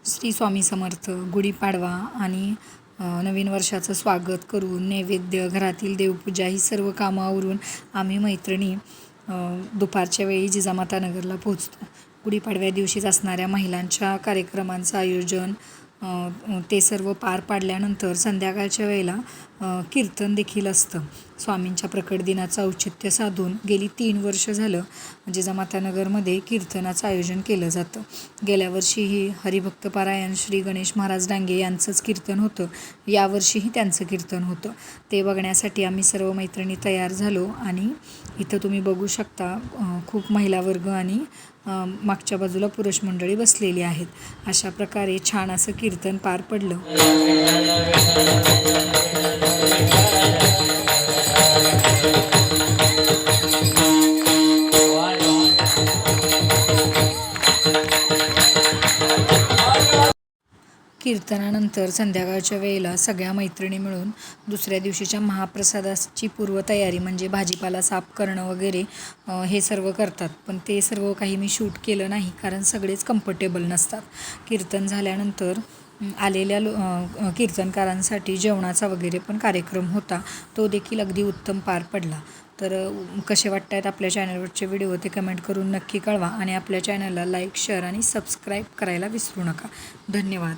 श्री स्वामी समर्थ. गुढीपाडवा आणि नवीन वर्षाचं स्वागत करून नैवेद्य, घरातील देवपूजा ही सर्व कामं आवरून आम्ही मैत्रिणी दुपारच्या वेळी जिजामाता नगरला पोहोचतो. गुढीपाडव्या दिवशीच असणाऱ्या महिलांच्या कार्यक्रमांचं आयोजन ते सर्व पार पाडल्यानंतर संध्याकाळच्या वेळेला कीर्तन देखील असतं. स्वामींच्या प्रकट दिनाचं औचित्य साधून गेली 3 वर्ष झालं जिजामाता नगरमध्ये कीर्तनाचं आयोजन केलं जातं. गेल्या वर्षीही हरिभक्तपारायण श्री गणेश महाराज डांगे यांचंच कीर्तन होतं. यावर्षीही त्यांचं कीर्तन होतं. ते बघण्यासाठी आम्ही सर्व मैत्रिणी तयार झालो आणि इथं तुम्ही बघू शकता खूप महिला वर्ग आणि मागच्या बाजूला पुरुष मंडळी बसलेली आहेत. अशा प्रकारे छान असं कीर्तन पार पडलं. कीर्तनानंतर संध्याकाळच्या वेळेला सगळ्या मैत्रिणी मिळून दुसऱ्या दिवशीच्या महाप्रसादाची पूर्वतयारी म्हणजे भाजीपाला साफ करणं वगैरे हे सर्व करतात. पण ते सर्व काही मी शूट केलं नाही कारण सगळेच कम्फर्टेबल नसतात. कीर्तन झाल्यानंतर आलेल्या कीर्तनकारांसाठी जेवणाचा वगैरे पण कार्यक्रम होता. तो देखील अगदी उत्तम पार पडला. तर कसे वाटत आहेत आपल्या चॅनलवरचे व्हिडिओ ते कमेंट करून नक्की कळवा आणि आपल्या चॅनलला लाईक, शेअर आणि सबस्क्राईब करायला विसरू नका. धन्यवाद.